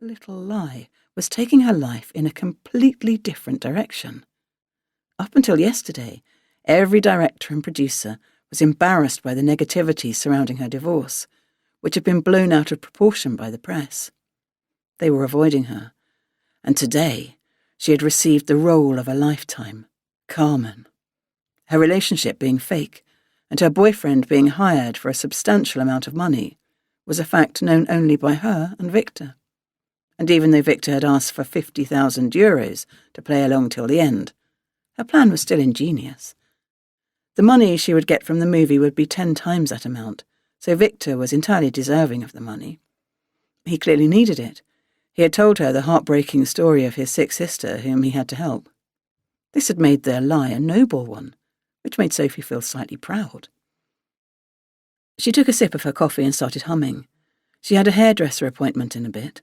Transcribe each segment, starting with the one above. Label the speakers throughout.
Speaker 1: little lie was taking her life in a completely different direction. Up until yesterday, every director and producer was embarrassed by the negativity surrounding her divorce, which had been blown out of proportion by the press. They were avoiding her, and today she had received the role of a lifetime, Carmen. Her relationship being fake, and her boyfriend being hired for a substantial amount of money, was a fact known only by her and Victor. And even though Victor had asked for €50,000 to play along till the end, her plan was still ingenious. The money she would get from the movie would be 10 times that amount, so Victor was entirely deserving of the money. He clearly needed it. He had told her the heartbreaking story of his sick sister whom he had to help. This had made their lie a noble one, which made Sophie feel slightly proud. She took a sip of her coffee and started humming. She had a hairdresser appointment in a bit.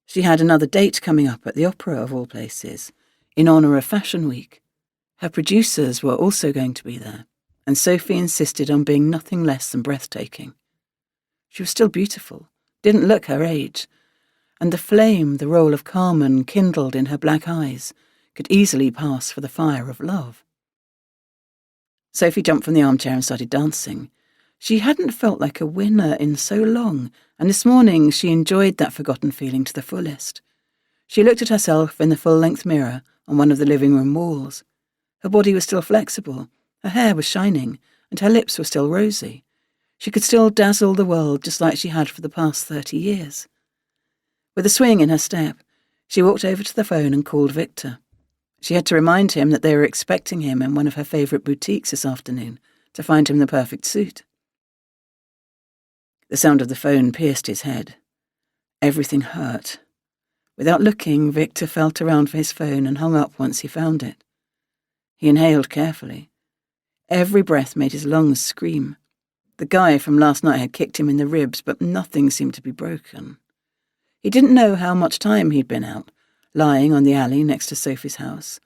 Speaker 1: She had another date coming up at the opera of all places, in honour of Fashion Week. Her producers were also going to be there, and Sophie insisted on being nothing less than breathtaking. She was still beautiful, didn't look her age, and the flame the role of Carmen kindled in her black eyes could easily pass for the fire of love. Sophie jumped from the armchair and started dancing. She hadn't felt like a winner in so long, and this morning she enjoyed that forgotten feeling to the fullest. She looked at herself in the full-length mirror on one of the living room walls. Her body was still flexible, her hair was shining, and her lips were still rosy. She could still dazzle the world just like she had for the past 30 years. With a swing in her step, she walked over to the phone and called Victor. She had to remind him that they were expecting him in one of her favourite boutiques this afternoon to find him the perfect suit. The sound of the phone pierced his head. Everything hurt. Without looking, Victor felt around for his phone and hung up once he found it. He inhaled carefully. Every breath made his lungs scream. The guy from last night had kicked him in the ribs, but nothing seemed to be broken. He didn't know how much time he'd been out, lying on the alley next to Sophie's house.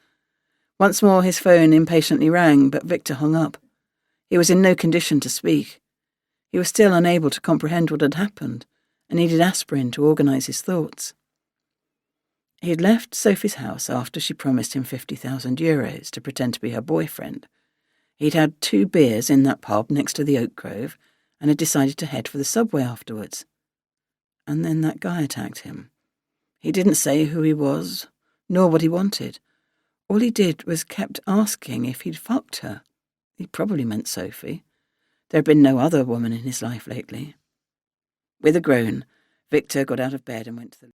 Speaker 1: Once more his phone impatiently rang, but Victor hung up. He was in no condition to speak. He was still unable to comprehend what had happened, and needed aspirin to organise his thoughts. He had left Sophie's house after she promised him €50,000 to pretend to be her boyfriend. He'd had 2 beers in that pub next to the Oak Grove, and had decided to head for the subway afterwards. And then that guy attacked him. He didn't say who he was, nor what he wanted. All he did was kept asking if he'd fucked her. He probably meant Sophie. There had been no other woman in his life lately. With a groan, Victor got out of bed and went to the